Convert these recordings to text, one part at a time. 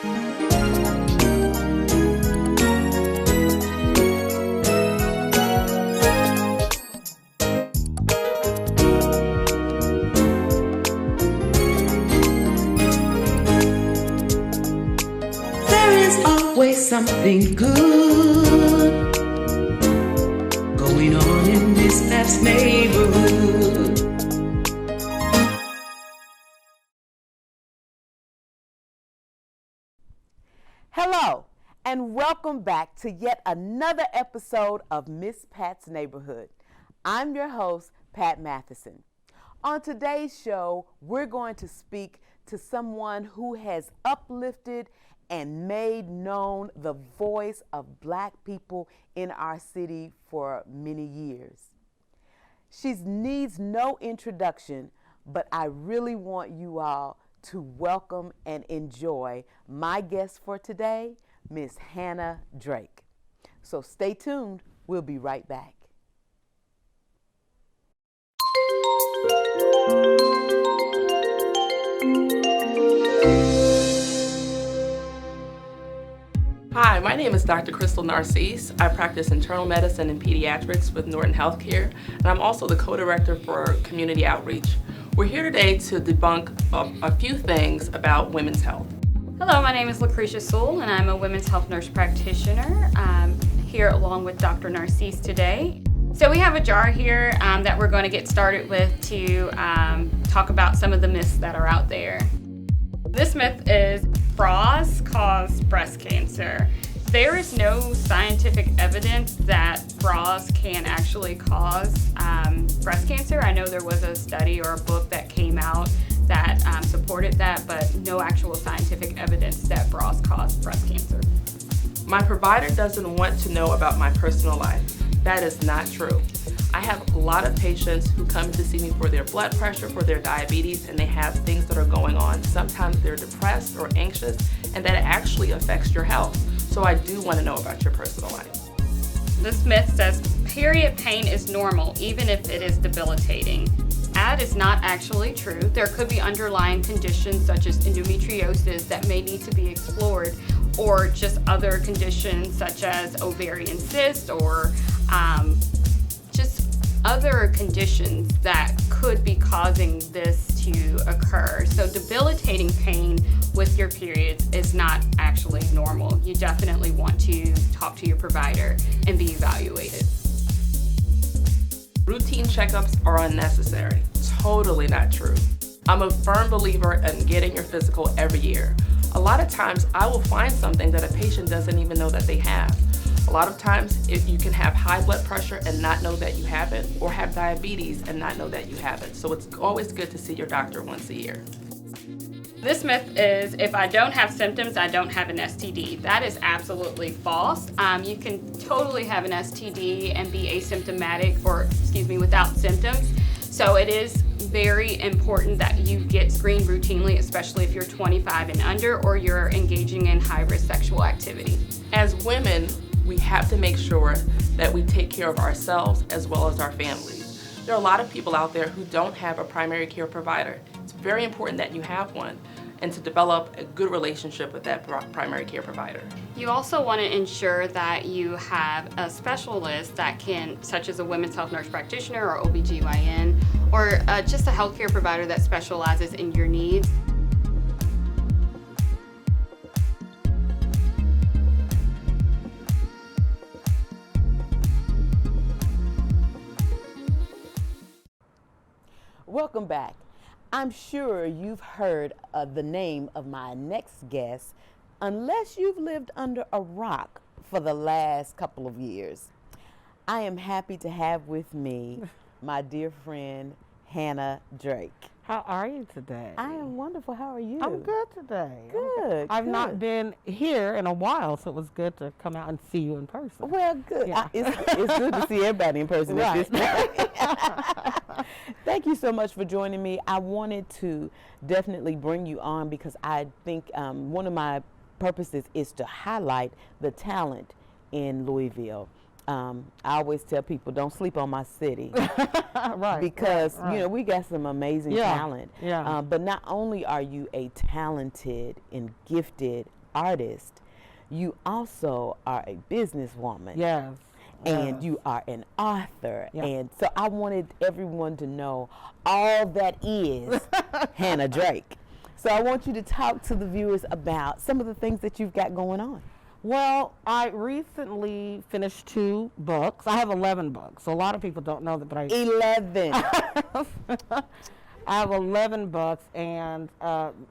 Always something good going on in Miss Pat's neighborhood. Hello, and welcome back to yet another episode of Miss Pat's Neighborhood. I'm your host, Pat Mathison. On today's show, we're going to speak to someone who has uplifted and made known the voice of Black people in our city for many years. She needs no introduction, but I really want you all to welcome and enjoy my guest for today, Miss Hannah Drake. So stay tuned, we'll be right back. Hi, my name is Dr. Crystal Narcisse. I practice internal medicine and pediatrics with Norton Healthcare, and I'm also the co-director for community outreach. We're here today to debunk a few things about women's health. Hello, my name is Lucretia Sewell, and I'm a women's health nurse practitioner. I'm here along with Dr. Narcisse today. So we have a jar here that we're going to get started with to talk about some of the myths that are out there. This myth is bras cause breast cancer. There is no scientific evidence that bras can actually cause breast cancer. I know there was a study or a book that came out that supported that, but no actual scientific evidence that bras cause breast cancer. My provider doesn't want to know about my personal life. That is not true. I have a lot of patients who come to see me for their blood pressure, for their diabetes, and they have things that are going on. Sometimes they're depressed or anxious, and that actually affects your health. So I do want to know about your personal life. This myth says period pain is normal, even if it is debilitating. That is not actually true. There could be underlying conditions such as endometriosis that may need to be explored, or just other conditions such as ovarian cyst or just other conditions that could be causing this to occur. So debilitating pain with your periods is not actually normal. You definitely want to talk to your provider and be evaluated. Routine checkups are unnecessary. Totally not true. I'm a firm believer in getting your physical every year. A lot of times I will find something that a patient doesn't even know that they have. A lot of times you can have high blood pressure and not know that you have it, or have diabetes and not know that you have it. So it's always good to see your doctor once a year. This myth is if I don't have symptoms, I don't have an STD. That is absolutely false. You can totally have an STD and be asymptomatic, or without symptoms. So it is very important that you get screened routinely, especially if you're 25 and under or you're engaging in high-risk sexual activity. As women, we have to make sure that we take care of ourselves as well as our families. There are a lot of people out there who don't have a primary care provider. It's very important that you have one, and to develop a good relationship with that primary care provider. You also want to ensure that you have a specialist that can, such as a women's health nurse practitioner or OBGYN, or just a healthcare provider that specializes in your needs. Welcome back. I'm sure you've heard of the name of my next guest, unless you've lived under a rock for the last couple of years. I am happy to have with me my dear friend, Hannah Drake. How are you today? I am wonderful. How are you? I'm good today. Good. I've not been here in a while, so it was good to come out and see you in person. Well, good. Yeah. It's good to see everybody in person at this Right. point. Thank you so much for joining me. I wanted to definitely bring you on because I think one of my purposes is to highlight the talent in Louisville. I always tell people, don't sleep on my city. Right. Because, right. you know, we got some amazing talent. Yeah. But not only are you a talented and gifted artist, you also are a businesswoman. Yes. And yes. you are an author. Yeah. And so I wanted everyone to know all that is Hannah Drake. So I want you to talk to the viewers about some of the things that you've got going on. Well, I recently finished 2 books. I have 11 books, so a lot of people don't know that, but 11. I have 11 books, and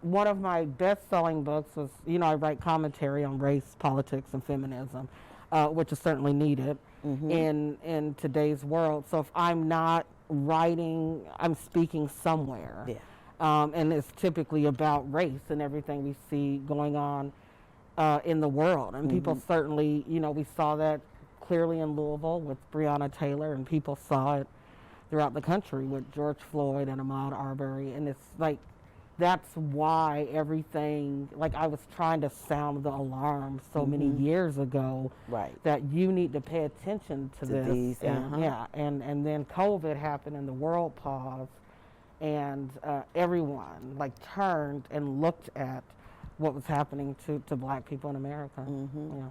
one of my best-selling books was, I write commentary on race, politics, and feminism, which is certainly needed in today's world. So if I'm not writing, I'm speaking somewhere. Yeah. And it's typically about race and everything we see going on in the world. And people certainly, we saw that clearly in Louisville with Breonna Taylor, and people saw it throughout the country with George Floyd and Ahmaud Arbery. And it's like, that's why everything, like I was trying to sound the alarm so many years ago, Right. that you need to pay attention to this. These, and, yeah, and then COVID happened and the world paused, and everyone like turned and looked at what was happening to Black people in America. Yeah.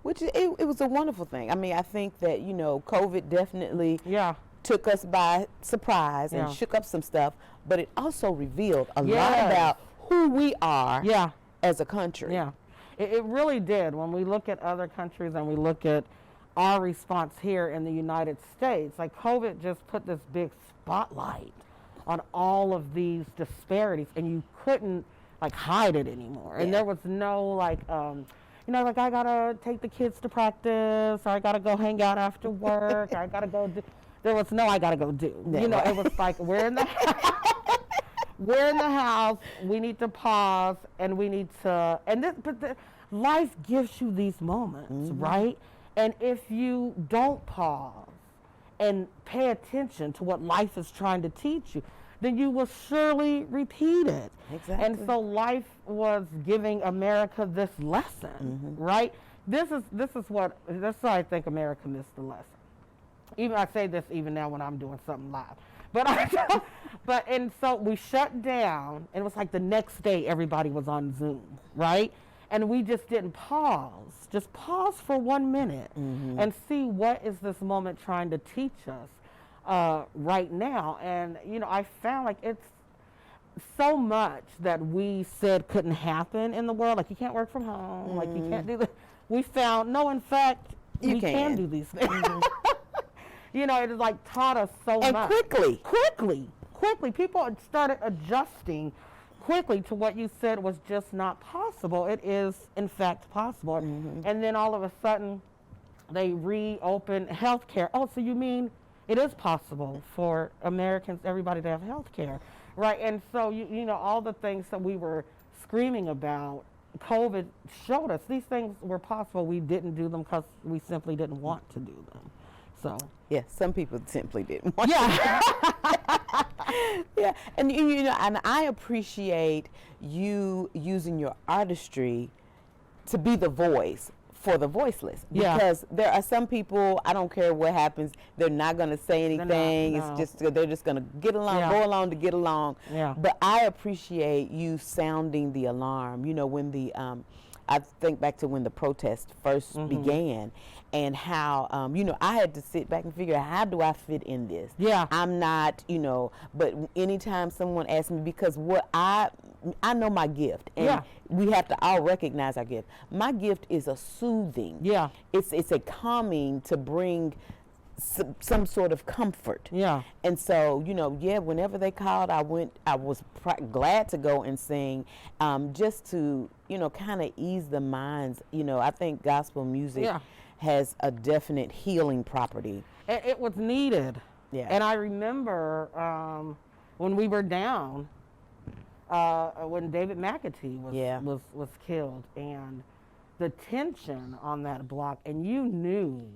Which it was a wonderful thing. I mean, I think that, COVID definitely took us by surprise and shook up some stuff, but it also revealed a lot about who we are as a country. Yeah, it really did. When we look at other countries and we look at our response here in the United States, like COVID just put this big spotlight on all of these disparities, and you couldn't like hide it anymore. And there was no like, like I gotta take the kids to practice, or I gotta go hang out after work, or I gotta go do. There was no I gotta go do. It was like we're in the house. We need to pause, and we need to. But life gives you these moments, right? And if you don't pause and pay attention to what life is trying to teach you, then you will surely repeat it. Exactly. And so life was giving America this lesson, right? This is why I think America missed the lesson. Even I say this even now when I'm doing something live. And so we shut down, and it was like the next day everybody was on Zoom, right? And we just didn't pause. Just pause for 1 minute and see what is this moment trying to teach us right now. And, I found like it's so much that we said couldn't happen in the world. Like you can't work from home, like you can't do this. We found, no, in fact, we can do these things. It like taught us so and much. Quickly. People started adjusting quickly to what you said was just not possible. It is, in fact, possible. And then all of a sudden, they reopened healthcare. Oh, so you mean it is possible for Americans, everybody to have healthcare, right? And so, all the things that we were screaming about, COVID showed us these things were possible. We didn't do them because we simply didn't want to do them. So. Yeah, some people simply didn't want to. Yeah, and and I appreciate you using your artistry to be the voice for the voiceless. Because there are some people, I don't care what happens, they're not going to say anything. It's just they're just going to get along, go along to get along. But I appreciate you sounding the alarm. When the I think back to when the protest first began, and how, I had to sit back and figure out, how do I fit in this? I'm not, but anytime someone asks me, because I know my gift, and we have to all recognize our gift. My gift is a soothing. It's a calming to bring some sort of comfort. And so, whenever they called, I was glad to go and sing, just to, kind of ease the minds. I think gospel music has a definite healing property. It was needed. And I remember when we were down, when David McAtee was killed, and the tension on that block, and you knew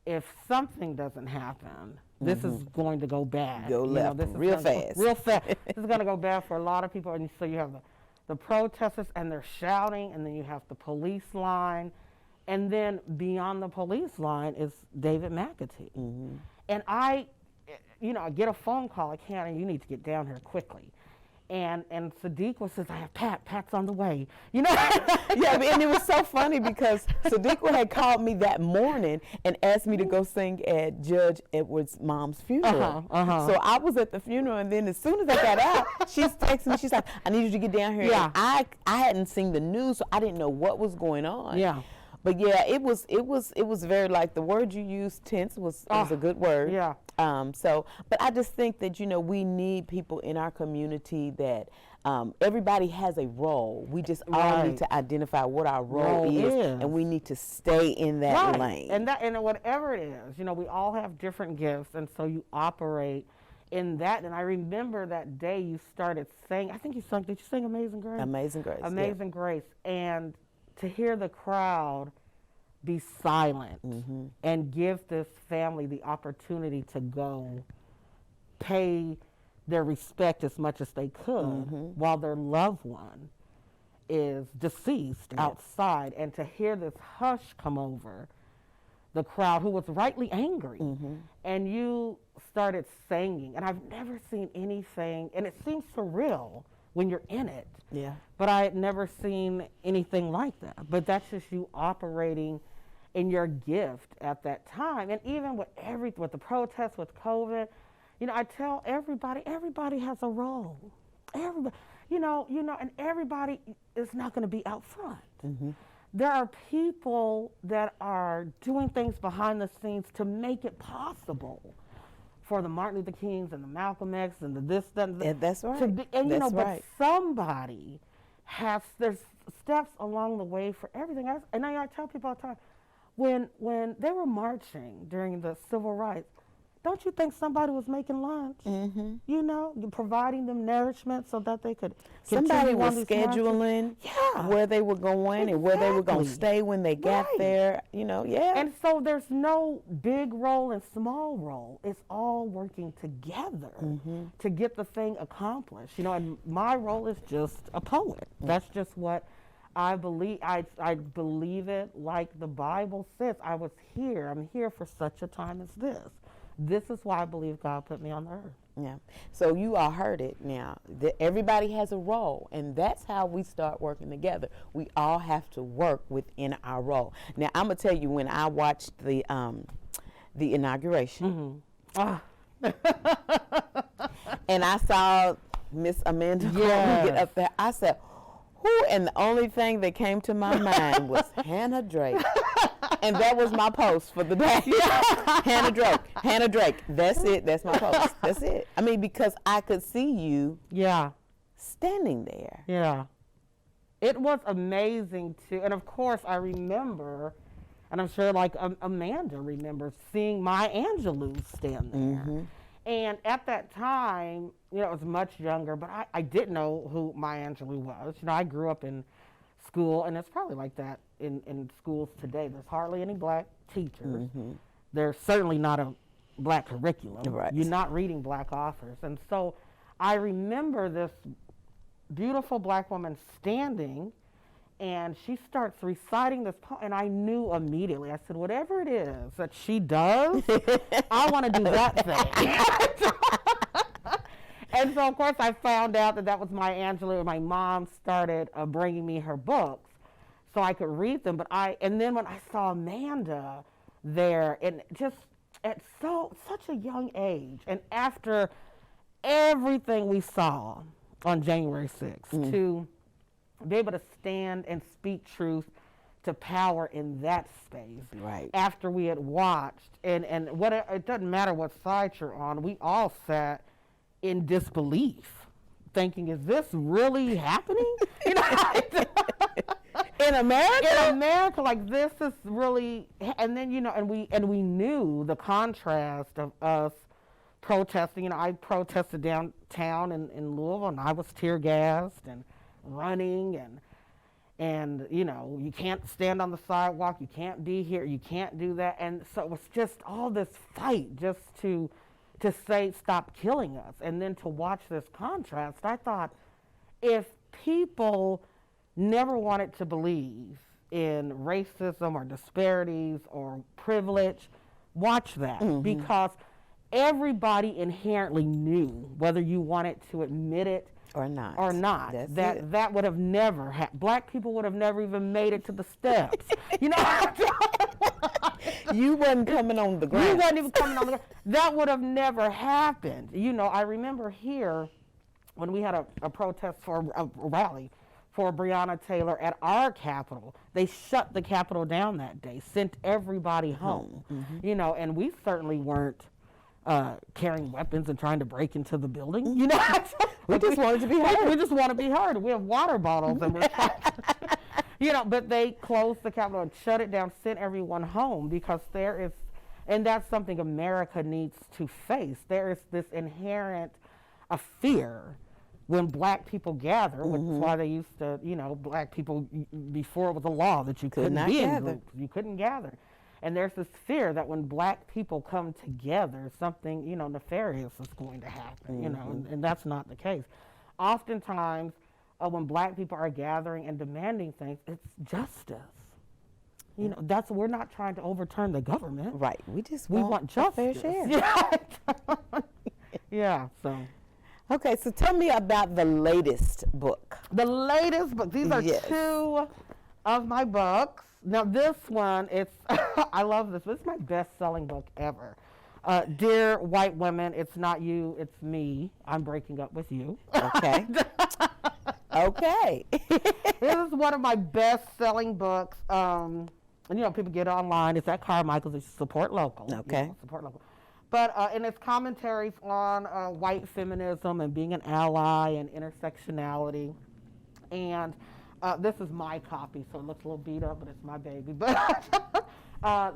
if something doesn't happen, this is going to go bad. Go left real fast. This is going to go bad for a lot of people. And so you have the protesters, and they're shouting, and then you have the police line. And then beyond the police line is David McAtee. And I get a phone call like, Hannah, you need to get down here quickly. And Sadiqa says, I have Pat's on the way. You know? Yeah, and it was so funny because Sadiqa had called me that morning and asked me to go sing at Judge Edwards' mom's funeral. So I was at the funeral, and then as soon as I got out, she's texting me. She's like, I need you to get down here. Yeah. And I hadn't seen the news, so I didn't know what was going on. Yeah. But yeah, it was very, like, the word you used, tense, was a good word. Yeah. But I just think that, we need people in our community that everybody has a role. We just all need to identify what our role is, and we need to stay in that lane. And whatever it is, we all have different gifts, and so you operate in that. And I remember that day you started saying, I think you sung, did you sing Amazing Grace? Amazing Grace. Amazing Grace. And to hear the crowd be silent and give this family the opportunity to go pay their respect as much as they could while their loved one is deceased outside, and to hear this hush come over the crowd, who was rightly angry, and you started singing, and I've never seen anything, and it seems surreal when you're in it. Yeah. But I had never seen anything like that. But that's just you operating in your gift at that time. And even with the protests, with COVID, I tell everybody has a role. Everybody, and everybody is not going to be out front. There are people that are doing things behind the scenes to make it possible for the Martin Luther Kings and the Malcolm X and the this, that, and that. That's right. But somebody there's steps along the way for everything else. And I tell people all the time, when they were marching during the civil rights, don't you think somebody was making lunch? Providing them nourishment so that they could somebody was scheduling where they were going and where they were going to stay when they got there. And so there's no big role and small role. It's all working together to get the thing accomplished. And my role is just a poet. That's just what I believe. I believe it like the Bible says. I'm here for such a time as this. This is why I believe God put me on the earth. Yeah. So you all heard it now. Everybody has a role, and that's how we start working together. We all have to work within our role. Now, I'm going to tell you, when I watched the inauguration, and I saw Miss Amanda Coleman get up there, I said, who? And the only thing that came to my mind was Hannah Drake. And that was my post for the day. Hannah Drake. That's it. That's my post. That's it. I mean, because I could see you standing there. Yeah. It was amazing, too. And, of course, I remember, and I'm sure, like, Amanda remembers seeing Maya Angelou stand there. And at that time, I was much younger, but I didn't know who Maya Angelou was. I grew up in school, and it's probably like that in schools today. There's hardly any black teachers. There's certainly not a black curriculum. Right. You're not reading black authors. And so I remember this beautiful black woman standing, and she starts reciting this poem, and I knew immediately. I said, whatever it is that she does, I want to do that thing. And so, of course, I found out that was Maya Angelou, and my mom started bringing me her books so I could read them. And then when I saw Amanda there, and just at such a young age, and after everything we saw on January 6th, to be able to stand and speak truth to power in that space. Right. After we had watched, and it doesn't matter what side you're on, we all sat in disbelief, thinking, is this really happening? In America? In America, like, this is really, and then, and we knew the contrast of us protesting. I protested downtown in Louisville, and I was tear gassed and running, and you can't stand on the sidewalk, you can't be here, you can't do that. And so it was just all this fight just to say, stop killing us. And then to watch this contrast, I thought, if people never wanted to believe in racism or disparities or privilege, watch that. Because everybody inherently knew, whether you wanted to admit it Or not. Or not. That's that it. that would have never happened. Black people would have never even made it to the steps. You know, You wasn't coming on the you ground. wasn't even coming on the ground. That would have never happened. You know, I remember here when we had a protest for a rally for Breonna Taylor at our Capitol. They shut the Capitol down that day, sent everybody home. You know, and we certainly weren't carrying weapons and trying to break into the building. You know, We just wanted to be heard. We just want to be heard. We have water bottles and we're trying to, you know, but they closed the Capitol and shut it down, sent everyone home because there is, and that's something America needs to face. There is this inherent fear when black people gather, which is why they used to, you know, black people, before it was a law that you couldn't not be in gather. groups, you couldn't gather. And there's this fear that when black people come together, something, you know, nefarious is going to happen, you know, and that's not the case. Oftentimes, when black people are gathering and demanding things, it's justice. You know, we're not trying to overturn the government. Right. We just We a want justice. fair share. Yeah. Yeah, so. Okay, so tell me about the latest book. The latest book, these are Yes. 2 of my books. Now this one, it's, I love this. This is my best-selling book ever. Dear White Women, It's Not You, It's Me. I'm breaking up with you. Okay. Okay. This is one of my best-selling books. And, you know, people get it online. It's at Carmichael's. It's support local. You Okay. know, support local. But and it's commentaries on white feminism and being an ally and intersectionality. And this is my copy, so it looks a little beat up, but it's my baby. But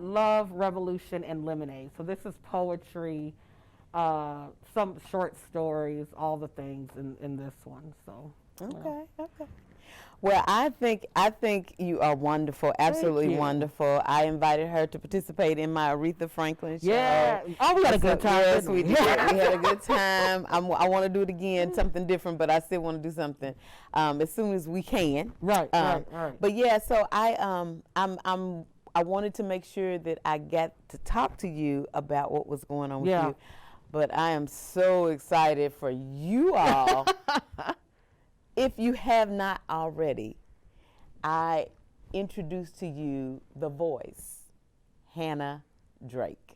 Love, Revolution, and Lemonade. So this is poetry, some short stories, all the things in this one. So. Okay. Okay. Well, I think you are wonderful, absolutely you. wonderful. I invited her to participate in my Aretha Franklin show. Yeah. Oh, we had a good time. Yes, didn't we did. We had a good time. I want to do it again, something different, but I still want to do something as soon as we can. Right. Right. But yeah, so I wanted to make sure that I got to talk to you about what was going on with you. But I am so excited for you all. If you have not already, I introduce to you the voice, Hannah Drake.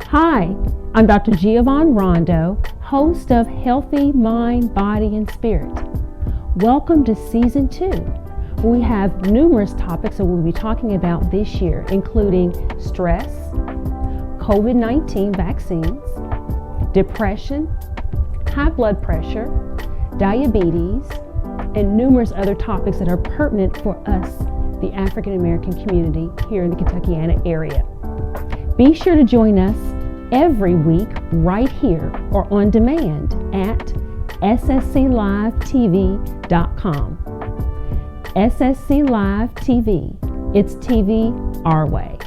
Hi, I'm Dr. Giovanni Rondo, host of Healthy Mind, Body, and Spirit. Welcome to Season 2, where we have numerous topics that we'll be talking about this year, including stress, COVID-19 vaccines, depression, high blood pressure, diabetes, and numerous other topics that are pertinent for us, the African American community here in the Kentuckiana area. Be sure to join us every week right here or on demand at ssclivetv.com. SSC Live TV. It's TV our way.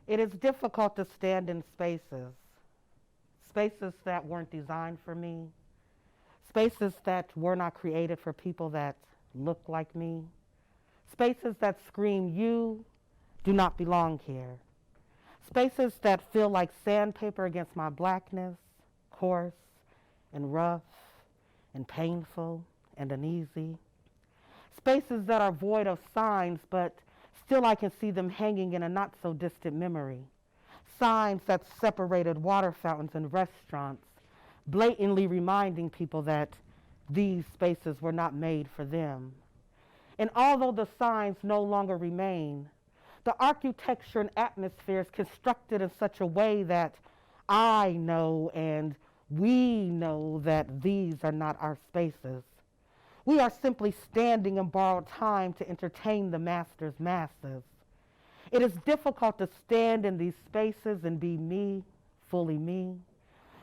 It is difficult to stand in spaces that weren't designed for me, spaces that were not created for people that look like me, spaces that scream, you do not belong here, spaces that feel like sandpaper against my blackness, coarse and rough and painful and uneasy, spaces that are void of signs, but still I can see them hanging in a not so distant memory. Signs that separated water fountains and restaurants, blatantly reminding people that these spaces were not made for them. And although the signs no longer remain, the architecture and atmosphere is constructed in such a way that I know and we know that these are not our spaces. We are simply standing in borrowed time to entertain the master's masses. It is difficult to stand in these spaces and be me, fully me.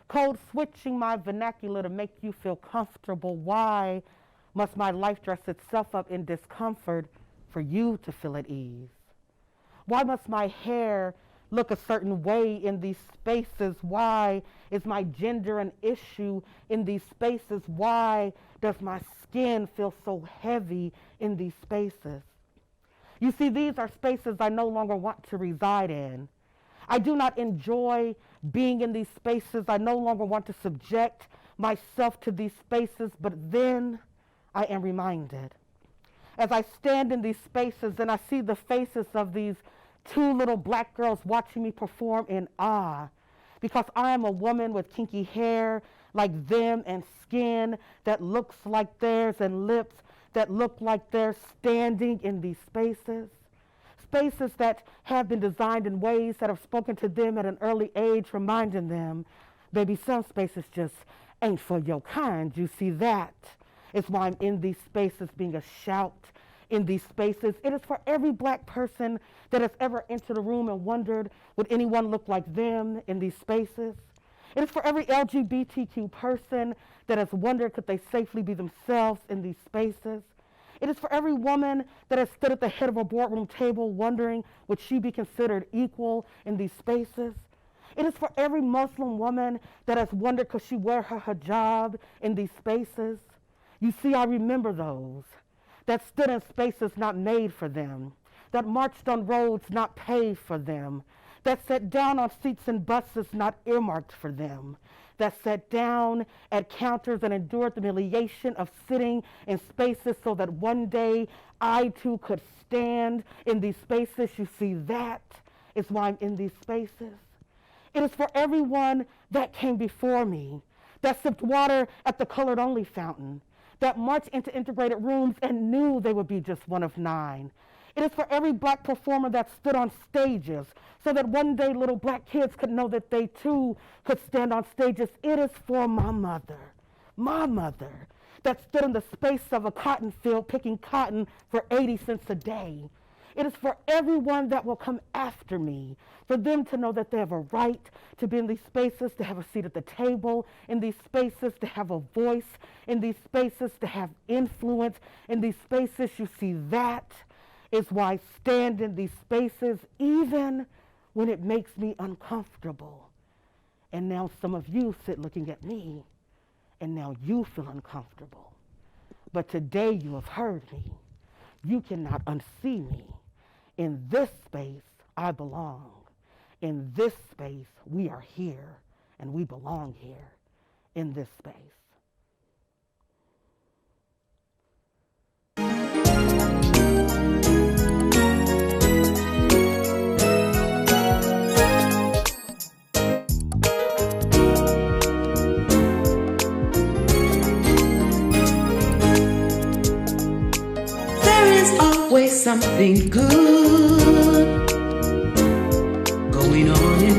Code switching my vernacular to make you feel comfortable. Why must my life dress itself up in discomfort for you to feel at ease? Why must my hair look a certain way in these spaces? Why is my gender an issue in these spaces? Why does my skin feel so heavy in these spaces? You see, these are spaces I no longer want to reside in. I do not enjoy being in these spaces. I no longer want to subject myself to these spaces, but then I am reminded. As I stand in these spaces and I see the faces of these two little black girls watching me perform in awe, because I am a woman with kinky hair like them and skin that looks like theirs and lips that look like theirs, standing in these spaces. Spaces that have been designed in ways that have spoken to them at an early age, reminding them, baby, some spaces just ain't for your kind. You see that? It's why I'm in these spaces being a shout in these spaces. It is for every black person that has ever entered a room and wondered, would anyone look like them in these spaces? It is for every LGBTQ person that has wondered, could they safely be themselves in these spaces? It is for every woman that has stood at the head of a boardroom table wondering, would she be considered equal in these spaces? It is for every Muslim woman that has wondered, could she wear her hijab in these spaces? You see, I remember those that stood in spaces not made for them, that marched on roads not paved for them, that sat down on seats in buses not earmarked for them, that sat down at counters and endured the humiliation of sitting in spaces so that one day I too could stand in these spaces. You see, that is why I'm in these spaces. It is for everyone that came before me, that sipped water at the colored only fountain, that marched into integrated rooms and knew they would be just one of 9. It is for every black performer that stood on stages so that one day little black kids could know that they too could stand on stages. It is for my mother, that stood in the space of a cotton field picking cotton for 80 cents a day. It is for everyone that will come after me, for them to know that they have a right to be in these spaces, to have a seat at the table in these spaces, to have a voice in these spaces, to have influence in these spaces. You see, that is why I stand in these spaces even when it makes me uncomfortable. And now some of you sit looking at me, and now you feel uncomfortable. But today you have heard me. You cannot unsee me. In this space, I belong. In this space, we are here, and we belong here in this space. Always something good going on in